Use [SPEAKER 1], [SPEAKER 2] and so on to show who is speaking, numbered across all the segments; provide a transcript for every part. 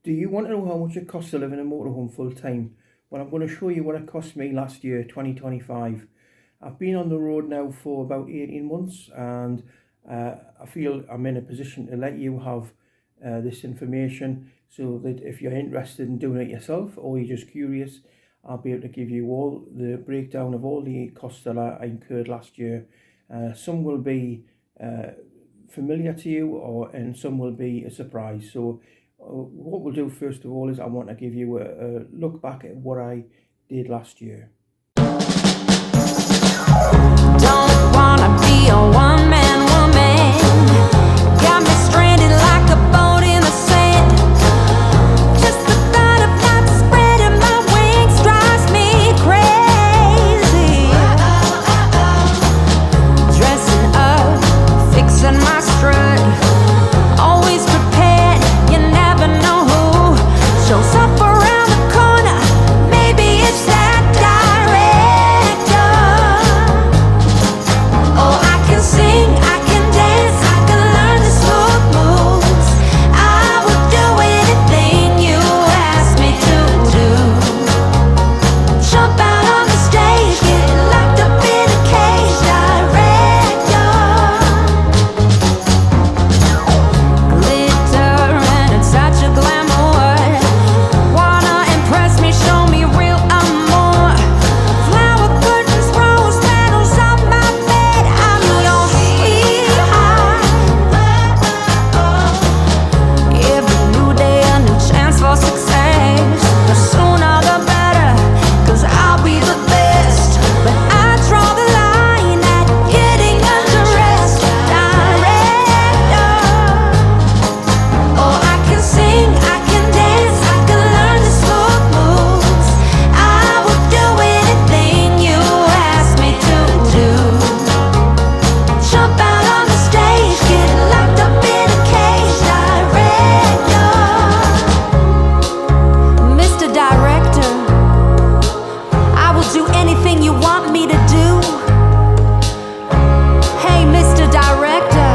[SPEAKER 1] Do you want to know how much it costs to live in a motorhome full time? Well, I'm going to show you what it cost me last year, 2025. I've been on the road now for about 18 months and I feel I'm in a position to let you have this information so that if you're interested in doing it yourself or you're just curious, I'll be able to give you all the breakdown of all the costs that I incurred last year. Some will be familiar to you and some will be a surprise. So what we'll do first of all is I want to give you a look back at what I did last year.
[SPEAKER 2] Don't wanna be a one-man woman. Got me stranded like a boat in the sand. Just the thought of not spreading my wings drives me crazy. Dressing up, fixing my strut, always prepared. You never know who shows up around the corner. Maybe it's that director. Oh, I can sing, I can dance, I can learn the smooth moves. I will do anything you ask me to do. Jump out on the stage, get locked up in a cage, director. Glitter and a touch of glamour. Wanna impress me, show me real amour. Flower curtains, rose petals on my bed. I'm your sweetheart. Every new day a new chance for success. The sooner the better, 'cause I'll be the best. But I draw the line at getting undressed, director. Oh, I can sing, I can dance, I can learn the smooth moves. I will do anything you ask me to do. Jump out on the stage, get locked up in a cage, director. Mr. Director, I will do anything you want me to do. Hey, Mr. Director,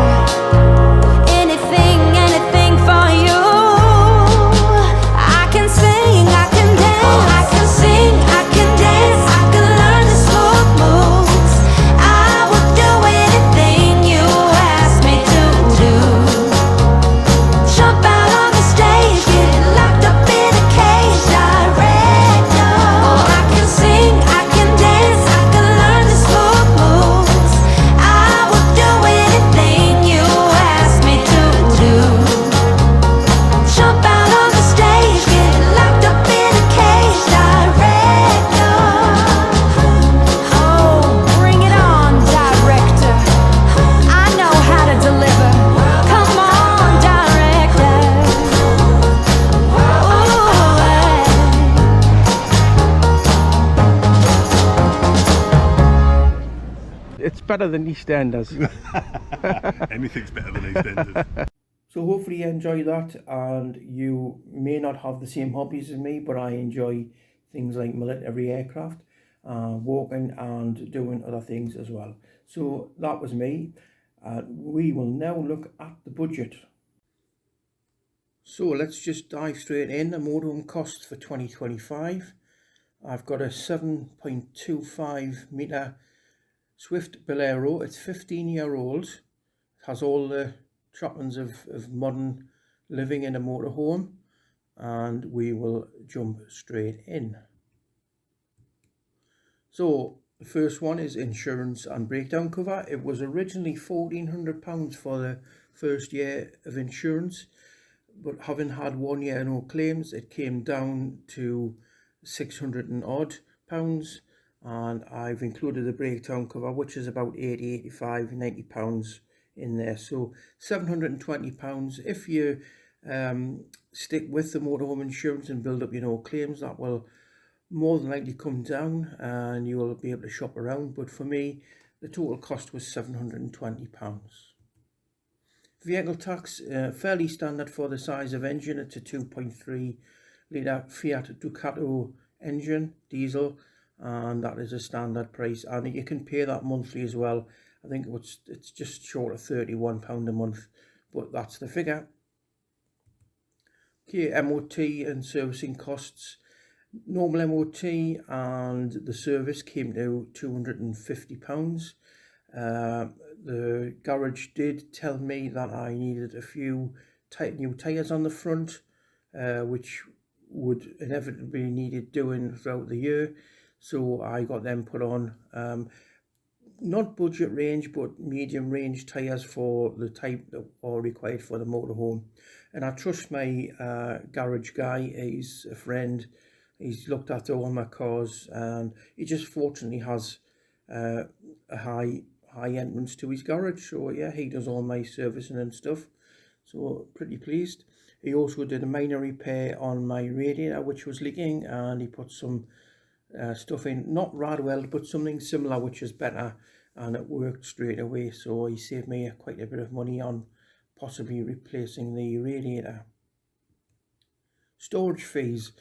[SPEAKER 2] anything, anything for you. I can sing, I can dance. I can sing, I can dance, I can learn the smooth moves. I will do anything you ask me to do. Jump out on the stage, get locked up in a cage, director. Oh, I can sing, I can dance, I can learn the smooth moves. I will do anything you ask me to do. Jump out on the stage, get locked up in a cage, director. Oh, bring it on, director. I know how to deliver. Come on, director.
[SPEAKER 1] It's better than EastEnders.
[SPEAKER 3] Anything's better than EastEnders.
[SPEAKER 1] So hopefully you enjoy that, and you may not have the same hobbies as me, but I enjoy things like military aircraft, walking and doing other things as well. So that was me. We will now look at the budget. So let's just dive straight in. The motorhome cost for 2025. I've got a 7.25 metre Swift Bolero. It's 15-year-old. It has all the trappings of modern living in a motorhome, and we will jump straight in. So the first one is insurance and breakdown cover. It was originally £1,400 for the first year of insurance, but having had 1 year no claims, it came down to 600 and odd pounds, and I've included the breakdown cover, which is about 80, 85, 90 pounds in there. So £720. If you stick with the motorhome insurance and build up your no claims, that will more than likely come down and you will be able to shop around. But for me, the total cost was £720. Vehicle tax, fairly standard for the size of engine. It's a 2.3 litre Fiat Ducato engine, diesel, and that is a standard price, and you can pay that monthly as well. I think it's just short of £31 a month, but that's the figure. Okay, MOT and servicing costs. Normal MOT and the service came to £250. The garage did tell me that I needed a few new tyres on the front, which would inevitably needed doing throughout the year, so I got them put on. Not budget range but medium range tyres for the type that are required for the motorhome, and I trust my garage guy. He's a friend. He's looked after all my cars, and he just fortunately has a high entrance to his garage, so yeah, he does all my servicing and stuff, so pretty pleased. He also did a minor repair on my radiator which was leaking, and he put some stuff in, not rad weld but something similar which is better, and it worked straight away, so he saved me quite a bit of money on possibly replacing the radiator. Storage fees.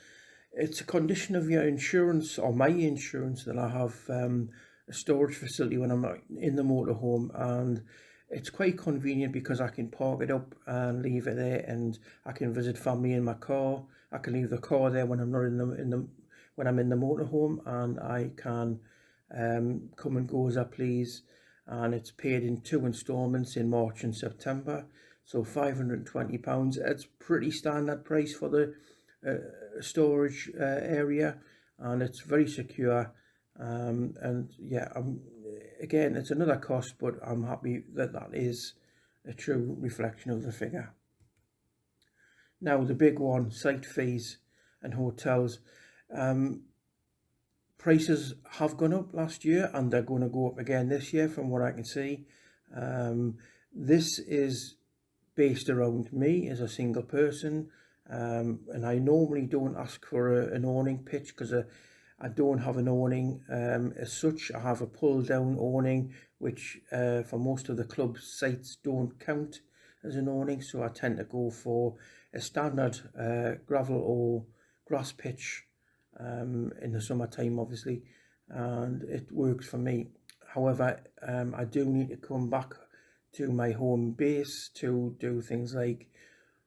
[SPEAKER 1] It's a condition of your insurance, or my insurance, that I have a storage facility when I'm in the motorhome, and it's quite convenient because I can park it up and leave it there, and I can visit family in my car. I can leave the car there when I'm not when I'm in the motorhome, and I can come and go as I please. And it's paid in 2 installments in March and September, so £520. It's pretty standard price for the storage area, and it's very secure, and yeah, again, it's another cost, but I'm happy that that is a true reflection of the figure. Now the big one, site fees and hotels. Prices have gone up last year, and they're going to go up again this year from what I can see. This is based around me as a single person, and I normally don't ask for an awning pitch because I don't have an awning as such. I have a pull down awning which for most of the club sites don't count as an awning, so I tend to go for a standard gravel or grass pitch in the summertime obviously, and it works for me. However, I do need to come back to my home base to do things like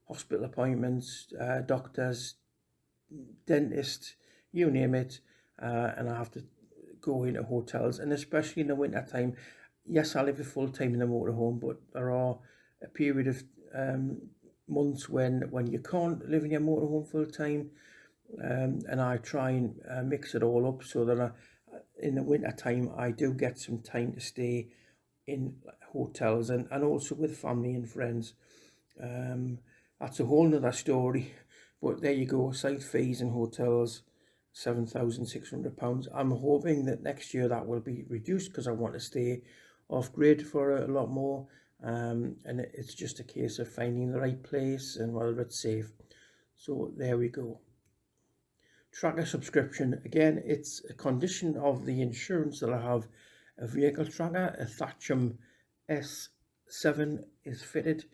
[SPEAKER 1] hospital appointments, doctors, dentist, you name it, and I have to go into hotels, and especially in the winter time. Yes, I live a full time in the motorhome, but there are a period of months when you can't live in your motorhome full time, and I try and mix it all up so that in the winter time I do get some time to stay in hotels, and also with family and friends. That's a whole nother story, but there you go. Site fees and hotels, £7,600. I'm hoping that next year that will be reduced because I want to stay off grid for a lot more, and it's just a case of finding the right place and whether it's safe. So there we go. Tracker subscription, again, it's a condition of the insurance that I have a vehicle tracker. A Tekroam S7 is fitted,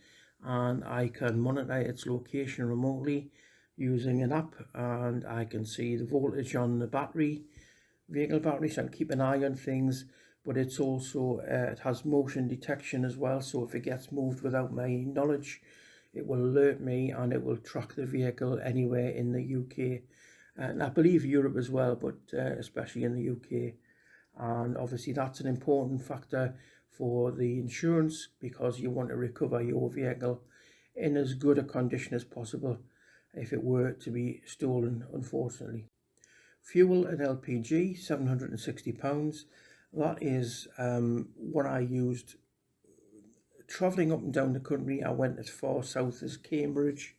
[SPEAKER 1] and I can monitor its location remotely using an app, and I can see the voltage on the vehicle battery, so I can keep an eye on things. But it's also it has motion detection as well, so if it gets moved without my knowledge, it will alert me and it will track the vehicle anywhere in the UK, and I believe Europe as well, but especially in the UK. And obviously that's an important factor for the insurance, because you want to recover your vehicle in as good a condition as possible if it were to be stolen, unfortunately. Fuel and LPG, £760. That is what I used travelling up and down the country. I went as far south as Cambridge,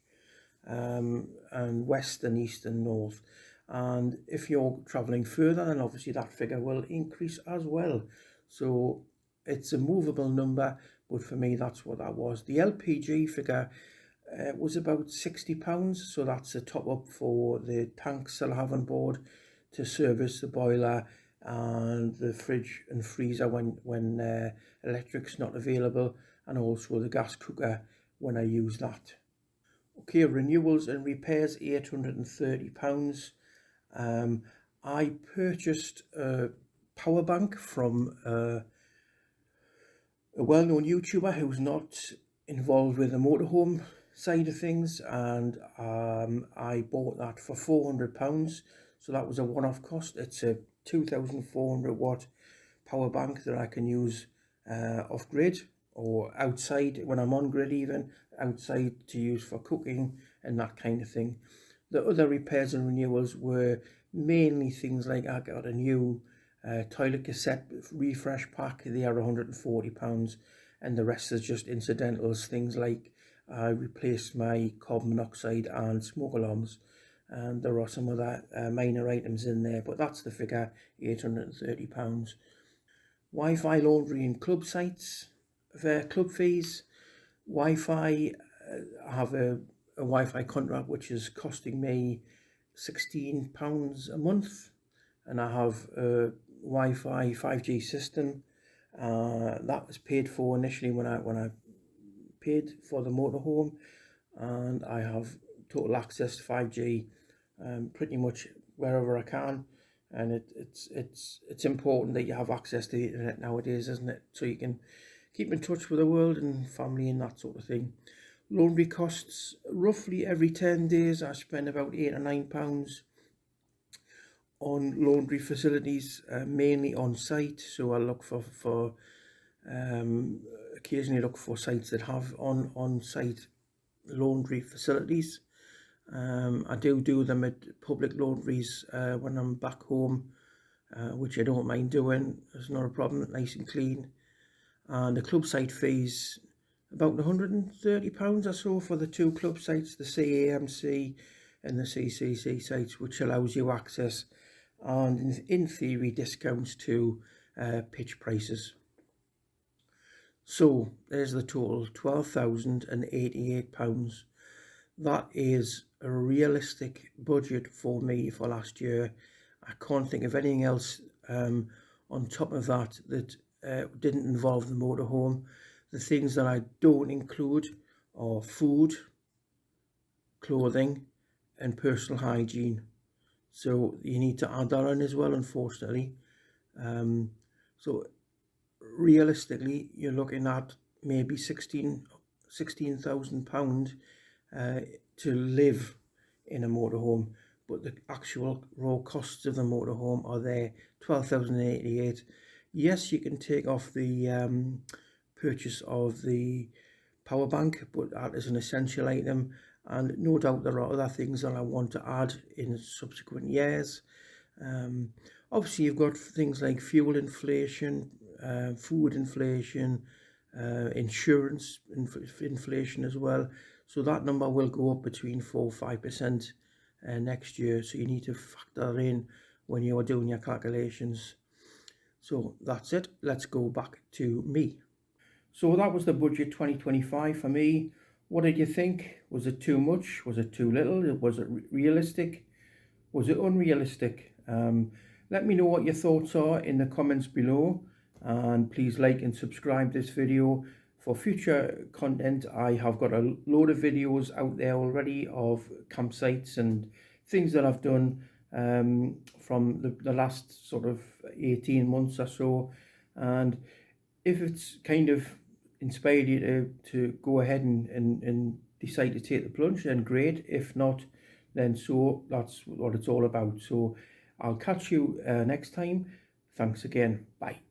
[SPEAKER 1] and west and east and north. And if you're travelling further, then obviously that figure will increase as well. So it's a movable number, but for me that's what that was. The LPG figure was about £60, so that's a top up for the tanks that I have on board to service the boiler and the fridge and freezer when electric's not available, and also the gas cooker when I use that. Okay, renewals and repairs, £830. I purchased a power bank from a well-known YouTuber who's not involved with the motorhome side of things, and I bought that for £400. So that was a one-off cost. It's a 2,400 watt power bank that I can use off grid or outside when I'm on grid, even outside to use for cooking and that kind of thing. The other repairs and renewals were mainly things like I got a new toilet cassette refresh pack. They are £140, and the rest is just incidentals, things like I replaced my carbon monoxide and smoke alarms, and there are some other minor items in there, but that's the figure, £830. Wi-Fi, laundry and club sites, club fees. Wi-Fi, I have a Wi-Fi contract which is costing me £16 a month, and I have a Wi-Fi 5G system that was paid for initially when I paid for the motorhome, and I have total access to 5G pretty much wherever I can. And it's important that you have access to the internet nowadays, isn't it? So you can keep in touch with the world and family and that sort of thing. Laundry costs, roughly every 10 days I spend about £8 or £9 on laundry facilities, mainly on site. So I look for occasionally look for sites that have on site laundry facilities. I do them at public laundries when I'm back home, which I don't mind doing. It's not a problem, nice and clean. And the club site fees, about £130 or so for the two club sites, the CAMC and the CCC sites, which allows you access and in theory discounts to pitch prices. So there's the total, £12,088. That is a realistic budget for me for last year. I can't think of anything else on top of that that didn't involve the motorhome. The things that I don't include are food, clothing and personal hygiene. So you need to add that in as well, unfortunately. So realistically, you're looking at maybe £16,000 to live in a motorhome, but the actual raw costs of the motorhome are there, £12,088. Yes, you can take off the purchase of the power bank, but that is an essential item, and no doubt there are other things that I want to add in subsequent years. Obviously you've got things like fuel inflation, food inflation, insurance inflation as well. So that number will go up between 4 or 5% next year. So you need to factor that in when you're doing your calculations. So that's it. Let's go back to me. So that was the budget 2025 for me. What did you think? Was it too much? Was it too little? Was it realistic? Was it unrealistic? Let me know what your thoughts are in the comments below, and please like and subscribe this video for future content. I have got a load of videos out there already of campsites and things that I've done from the last sort of 18 months or so, and if it's kind of inspired you to go ahead and decide to take the plunge, then great. If not, then so that's what it's all about. So I'll catch you next time. Thanks again. Bye.